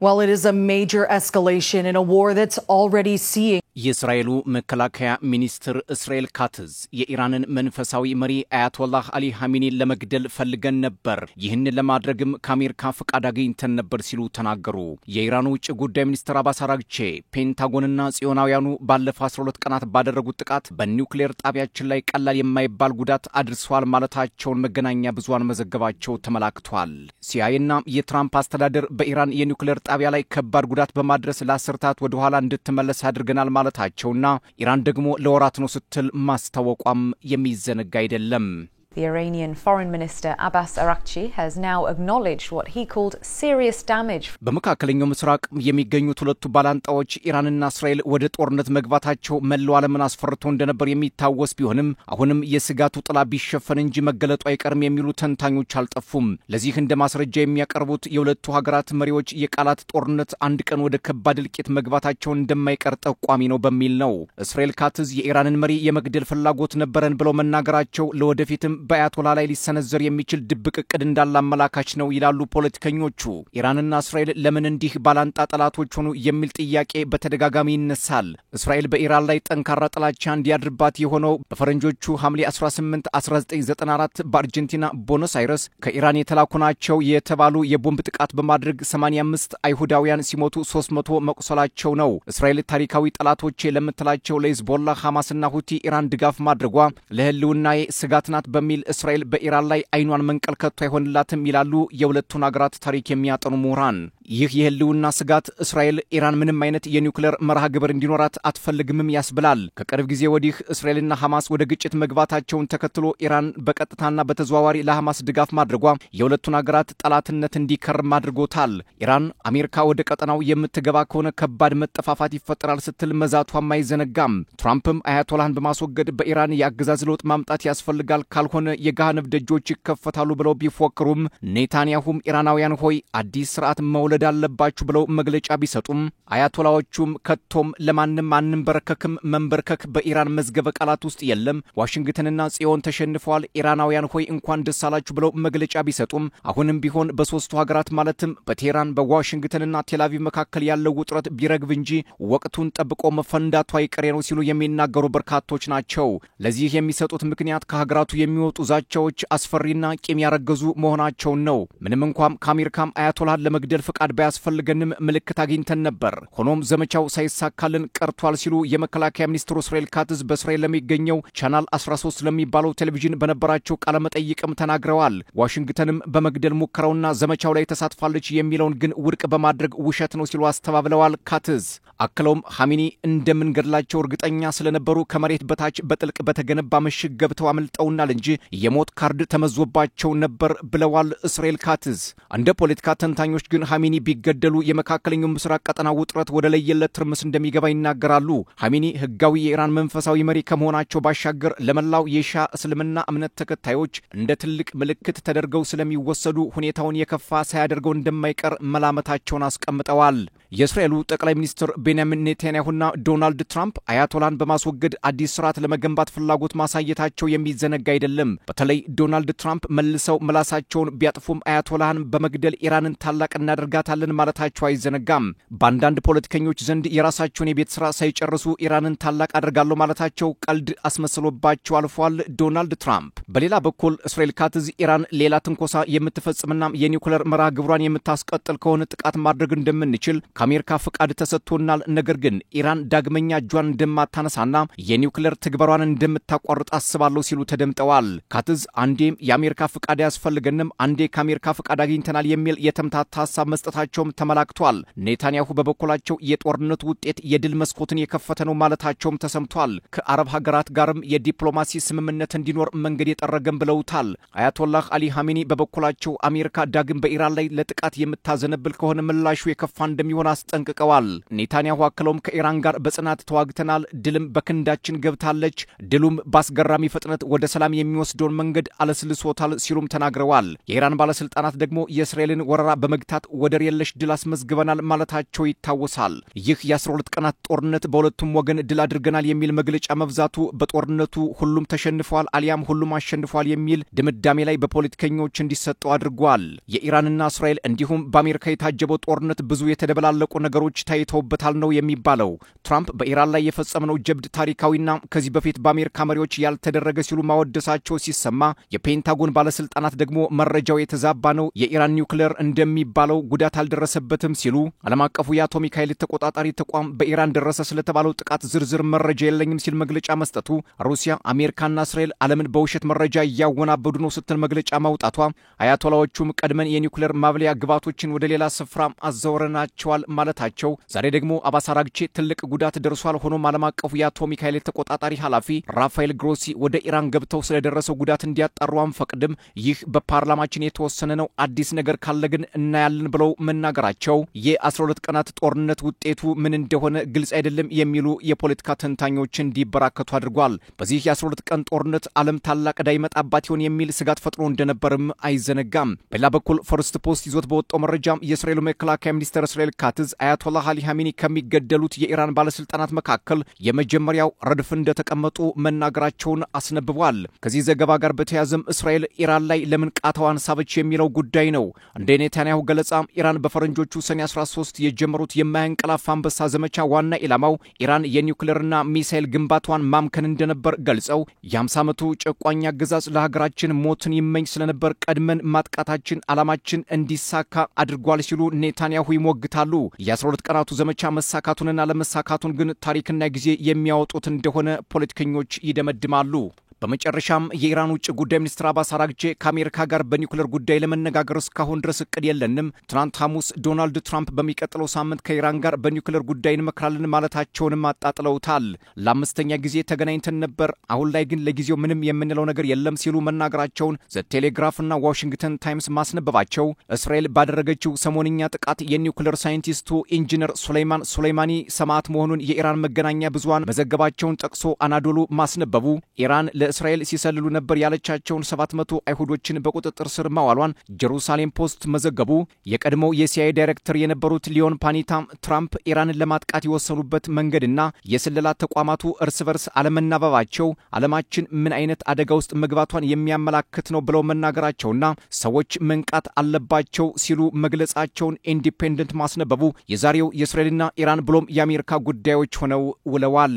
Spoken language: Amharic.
Well, it is a major escalation in a war that's already seeing የእስራኤሉ መከላከያ ሚኒስትር እስራኤል ካትዝ የኢራንን መንፈሳዊ መሪ አያቶላህ አሊ ሐሚኒን ለመግደል ፈልገን ነበር ይህን ለማድረግም ከአሜሪካ ፍቃድ አግኝተን ነበር ሲሉ ተናገሩ። የኢራኑ ውጭ ጉዳይ ሚኒስትር አባስ አራግቺ ፔንታጎንና ጽዮናውያኑ ባለፈው 12 ቀናት ባደረጉት ጥቃት በኒውክሌር ጣቢያችን ላይ ቀላል የማይባል ጉዳት አድርሷል ማለታቸውን መገናኛ ብዙሃን መዘገባቸው ተመላክቷል። ሲአይኤና የትራምፕ አስተዳደር በኢራን የኒውክሌር ጣቢያ ላይ ከባድ ጉዳት በማድረስ ለአስርታት ወደ ኋላ እንድትመለስ አድርገናል ማለታቸውና ኢራን ደግሞ ለወራት ነው ስትል ማስታወቋም የሚዘነጋ አይደለም። The Iranian Foreign Minister Abbas Araghchi has now acknowledged what he called serious damage. በመካከለኛው ምስራቅ የሚገኙት ሁለቱ ባላንጣዎች ኢራንና እስራኤል ወደ ጦርነት መግባታቸው መላው ዓለምን አስፈርቶ እንደነበር የሚታወስ ቢሆንም አሁንም የስጋቱ ጥላ ቢሸፈን እንጂ መገለጡ አይቀርም የሚሉ ተንታኞች አልጠፉም። ለዚህ እንደ ማስረጃ የሚያቀርቡት የሁለቱ ሀገራት መሪዎች የቃላት ጦርነት አንድ ቀን ወደ ከባድ እልቂት መግባታቸው እንደማይቀር ጠቋሚ ነው በሚል ነው። እስራኤል ካትዝ የኢራንን መሪ የመግደል ፍላጎት ነበረን ብለው መናገራቸው ለወደፊትም በአያቶላ ላይ ሊሰነዘር የሚችል ድብቅ እቅድ እንዳላመላካች ነው ይላሉ ፖለቲከኞቹ። ኢራንና እስራኤል ለምን እንዲህ ባላንጣ ጠላቶች ሆኑ የሚል ጥያቄ በተደጋጋሚ ይነሳል። እስራኤል በኢራን ላይ ጠንካራ ጥላቻ እንዲያድርባት የሆነው በፈረንጆቹ ሐምሌ 18 1994 በአርጀንቲና ቦኖስ አይረስ ከኢራን የተላኩ ናቸው የተባሉ የቦምብ ጥቃት በማድረግ 85 አይሁዳውያን ሲሞቱ 300 መቁሰላቸው ነው። እስራኤል ታሪካዊ ጠላቶች ለምትላቸው ለሂዝቦላ ሐማስና ሁቲ ኢራን ድጋፍ ማድረጓ ለህልውናዬ ስጋት ናት በሚል እስራኤል በኢራን ላይ አይኗን መንቀልከቱ አይሆንላትም ይላሉ የሁለቱን ሀገራት ታሪክ የሚያጠኑ ምሁራን። ይህ የህልውና ስጋት እስራኤል ኢራን ምንም አይነት የኒውክሌር መርሃ ግብር እንዲኖራት አትፈልግም ያስብላል። ከቅርብ ጊዜ ወዲህ እስራኤልና ሐማስ ወደ ግጭት መግባታቸውን ተከትሎ ኢራን በቀጥታና በተዘዋዋሪ ለሐማስ ድጋፍ ማድረጓ የሁለቱን ሀገራት ጠላትነት እንዲከርም አድርጎታል። ኢራን አሜሪካ ወደ ቀጠናው የምትገባ ከሆነ ከባድ መጠፋፋት ይፈጠራል ስትል መዛቷም አይዘነጋም። ትራምፕም አያቶላህን በማስወገድ በኢራን የአገዛዝ ለውጥ ማምጣት ያስፈልጋል ካልሆነ የገሃነም ደጆች ይከፈታሉ ብለው ቢፎክሩም ኔታንያሁም ኢራናውያን ሆይ አዲስ ስርዓት መውለድ አለባችሁ ብለው መግለጫ ቢሰጡም አያቶላዎቹም ከቶም ለማንም አንበረከክም መንበርከክ በኢራን መዝገበ ቃላት ውስጥ የለም ዋሽንግተንና ጽዮን ተሸንፈዋል ኢራናውያን ሆይ እንኳን ደስ አላችሁ ብለው መግለጫ ቢሰጡም አሁንም ቢሆን በሶስቱ ሀገራት ማለትም በቴህራን በዋሽንግተንና ቴልአቪቭ መካከል ያለው ውጥረት ቢረግብ እንጂ ወቅቱን ጠብቆ መፈንዳቱ አይቀሬ ነው ሲሉ የሚናገሩ በርካቶች ናቸው። ለዚህ የሚሰጡት ምክንያት ከሀገራቱ የሚወጡ ዛቻዎች አስፈሪና ቂም ያረገዙ መሆናቸውን ነው። ምንም እንኳን ከአሜሪካም አያቶላህን ለመግደል ፍቃድ ባያስፈልገንም ምልክት አግኝተን ነበር ሆኖም ዘመቻው ሳይሳካልን ቀርቷል ሲሉ የመከላከያ ሚኒስትሩ እስራኤል ካትዝ በእስራኤል ለሚገኘው ቻናል 13 ለሚባለው ቴሌቪዥን በነበራቸው ቃለ መጠይቅም ተናግረዋል። ዋሽንግተንም በመግደል ሙከራውና ዘመቻው ላይ ተሳትፋለች የሚለውን ግን ውድቅ በማድረግ ውሸት ነው ሲሉ አስተባብለዋል። ካትዝ አክለውም ሐሚኒ እንደምንገድላቸው እርግጠኛ ስለነበሩ ከመሬት በታች በጥልቅ በተገነባ ምሽግ ገብተው አመልጠውናል እንጂ የሞት ካርድ ተመዝዞባቸው ነበር ብለዋል እስራኤል ካትዝ። እንደ ፖለቲካ ተንታኞች ግን ሐሚኒ ቢገደሉ የመካከለኛው ምስራቅ ቀጠና ውጥረት ወደ ለየለት ትርምስ እንደሚገባ ይናገራሉ። ሐሚኒ ህጋዊ የኢራን መንፈሳዊ መሪ ከመሆናቸው ባሻገር ለመላው የሺዓ እስልምና እምነት ተከታዮች እንደ ትልቅ ምልክት ተደርገው ስለሚወሰዱ ሁኔታውን የከፋ ሳያደርገው እንደማይቀር መላመታቸውን አስቀምጠዋል። የእስራኤሉ ጠቅላይ ሚኒስትር ቤንያሚን ኔታንያሁና ዶናልድ ትራምፕ አያቶላህን በማስወገድ አዲስ ስርዓት ለመገንባት ፍላጎት ማሳየታቸው የሚዘነጋ አይደለም። በተለይ ዶናልድ ትራምፕ መልሰው ምላሳቸውን ቢያጥፉም አያቶላህን በመግደል ኢራንን ታላቅ እናደርጋታለን ማለታቸው አይዘነጋም። በአንዳንድ ፖለቲከኞች ዘንድ የራሳቸውን የቤት ስራ ሳይጨርሱ ኢራንን ታላቅ አደርጋለሁ ማለታቸው ቀልድ አስመስሎባቸው አልፏል ዶናልድ ትራምፕ። በሌላ በኩል እስራኤል ካትዝ ኢራን ሌላ ትንኮሳ የምትፈጽምና የኒውክሌር መርሃ ግብሯን የምታስቀጥል ከሆነ ጥቃት ማድረግ እንደምንችል ከአሜሪካ ፍቃድ ተሰጥቶናል፣ ነገር ግን ኢራን ዳግመኛ እጇን እንደማታነሳና የኒውክሌር ትግበሯን እንደምታቋርጥ አስባለሁ ሲሉ ተደምጠዋል። ካትዝ አንዴም የአሜሪካ ፍቃድ ያስፈልገንም አንዴ ከአሜሪካ ፍቃድ አግኝተናል የሚል የተምታታ ሐሳብ መስጠታቸውም ተመላክቷል። ኔታንያሁ በበኩላቸው የጦርነቱ ውጤት የድል መስኮትን የከፈተ ነው ማለታቸውም ተሰምቷል። ከአረብ ሀገራት ጋርም የዲፕሎማሲ ስምምነት እንዲኖር መንገድ የጠረገም ብለውታል። አያቶላህ አሊ ሐሚኒ በበኩላቸው አሜሪካ ዳግም በኢራን ላይ ለጥቃት የምታዘነብል ከሆነ ምላሹ የከፋ እንደሚሆን አስጠንቅቀዋል። ኔታንያሁ አክለውም ከኢራን ጋር በጽናት ተዋግተናል፣ ድልም በክንዳችን ገብታለች፣ ድሉም በአስገራሚ ፍጥነት ወደ ሰላም የሚወስድ የሚወስደውን መንገድ አለስልሶታል ሲሉም ተናግረዋል። የኢራን ባለስልጣናት ደግሞ የእስራኤልን ወረራ በመግታት ወደር የለሽ ድል አስመዝግበናል ማለታቸው ይታወሳል። ይህ የ12 ቀናት ጦርነት በሁለቱም ወገን ድል አድርገናል የሚል መግለጫ መብዛቱ በጦርነቱ ሁሉም ተሸንፈዋል አሊያም ሁሉም አሸንፈዋል የሚል ድምዳሜ ላይ በፖለቲከኞች እንዲሰጠው አድርጓል። የኢራንና እስራኤል እንዲሁም በአሜሪካ የታጀበው ጦርነት ብዙ የተደበላለቁ ነገሮች ታይተውበታል ነው የሚባለው። ትራምፕ በኢራን ላይ የፈጸመው ጀብድ ታሪካዊና ከዚህ በፊት በአሜሪካ መሪዎች ያልተደረገ ሲሉ ማወደሳቸው ሲሰማ፣ የፔንታጎን ባለስልጣናት ደግሞ መረጃው የተዛባ ነው፣ የኢራን ኒውክሌር እንደሚባለው ጉዳት አልደረሰበትም ሲሉ፣ ዓለም አቀፉ የአቶሚክ ኃይል ተቆጣጣሪ ተቋም በኢራን ደረሰ ስለተባለው ጥቃት ዝርዝር መረጃ የለኝም ሲል መግለጫ መስጠቱ፣ ሩሲያ አሜሪካና እስራኤል ዓለምን በውሸት መረጃ እያወናበዱ ነው ስትል መግለጫ ማውጣቷ፣ አያቶላዎቹም ቀድመን የኒውክሌር ማብለያ ግባቶችን ወደ ሌላ ስፍራ አዘውረናቸዋል ማለታቸው፣ ዛሬ ደግሞ አባስ አራግቺ ትልቅ ጉዳት ደርሷል፣ ሆኖም ዓለም አቀፉ የአቶሚክ ኃይል ተቆጣጣሪ ኃላፊ ራፋኤል ግሮሲ ወደ ኢራን ገብተው ስለደረሰው ጉዳት እንዲያጣሩ አንፈቅድም፣ ይህ በፓርላማችን የተወሰነ ነው፣ አዲስ ነገር ካለ ግን እናያለን ብለው መናገራቸው የ12 ቀናት ጦርነት ውጤቱ ምን እንደሆነ ግልጽ አይደለም የሚሉ የፖለቲካ ተንታኞች እንዲበራከቱ አድርጓል። በዚህ የ12 ቀን ጦርነት ዓለም ታላቅ ዕዳ ይመጣባት ይሆን የሚል ስጋት ፈጥሮ እንደነበርም አይዘነጋም። በሌላ በኩል ፈርስት ፖስት ይዞት በወጣው መረጃም የእስራኤሉ መከላከያ ሚኒስትር እስራኤል ካትዝ አያቶላህ አሊ ኻሜኒ ከሚገደሉት የኢራን ባለስልጣናት መካከል የመጀመሪያው ረድፍ እንደተቀመጡ መናገራቸውን አስነብቧል። ከዚህ ዘገባ ጋር በተያያዘም እስራኤል ኢራን ላይ ለምን ቃታዋን ሳበች የሚለው ጉዳይ ነው። እንደ ኔታንያሁ ገለጻ ኢራን በፈረንጆቹ ሰኔ 13 የጀመሩት የማያንቀላፋ አንበሳ ዘመቻ ዋና ኢላማው ኢራን የኒውክሌርና ሚሳኤል ግንባታዋን ማምከን እንደነበር ገልጸው የ50 ዓመቱ ጨቋኝ አገዛዝ ለሀገራችን ሞትን ይመኝ ስለነበር ቀድመን ማጥቃታችን ዓላማችን እንዲሳካ አድርጓል ሲሉ ኔታንያሁ ይሞግታሉ። የ12 ቀናቱ ዘመቻ መሳካቱንና ለመሳካቱን ግን ታሪክና ጊዜ የሚያወጡት እንደሆነ ፖለቲከኞች ይደመድማሉ። በመጨረሻም የኢራን ውጭ ጉዳይ ሚኒስትር አባስ አራግቺ ከአሜሪካ ጋር በኒውክሌር ጉዳይ ለመነጋገር እስካሁን ድረስ እቅድ የለንም፣ ትናንት ሐሙስ ዶናልድ ትራምፕ በሚቀጥለው ሳምንት ከኢራን ጋር በኒውክሌር ጉዳይ እንመክራለን ማለታቸውንም አጣጥለውታል። ለአምስተኛ ጊዜ ተገናኝተን ነበር፣ አሁን ላይ ግን ለጊዜው ምንም የምንለው ነገር የለም ሲሉ መናገራቸውን ዘ ቴሌግራፍና ዋሽንግተን ታይምስ ማስነበባቸው፣ እስራኤል ባደረገችው ሰሞንኛ ጥቃት የኒውክሌር ሳይንቲስቱ ኢንጂነር ሱሌይማን ሱሌይማኒ ሰማዕት መሆኑን የኢራን መገናኛ ብዙሃን መዘገባቸውን ጠቅሶ አናዶሉ ማስነበቡ፣ ኢራን ለእስራኤል ሲሰልሉ ነበር ያለቻቸውን 700 አይሁዶችን በቁጥጥር ስር ማዋሏን ጀሩሳሌም ፖስት መዘገቡ፣ የቀድሞው የሲአይኤ ዳይሬክተር የነበሩት ሊዮን ፓኒታ ትራምፕ ኢራንን ለማጥቃት የወሰኑበት መንገድና የስለላ ተቋማቱ እርስ በርስ አለመናበባቸው ዓለማችን ምን አይነት አደጋ ውስጥ መግባቷን የሚያመላክት ነው ብለው መናገራቸውና ሰዎች መንቃት አለባቸው ሲሉ መግለጻቸውን ኢንዲፔንደንት ማስነበቡ የዛሬው የእስራኤልና ኢራን ብሎም የአሜሪካ ጉዳዮች ሆነው ውለዋል።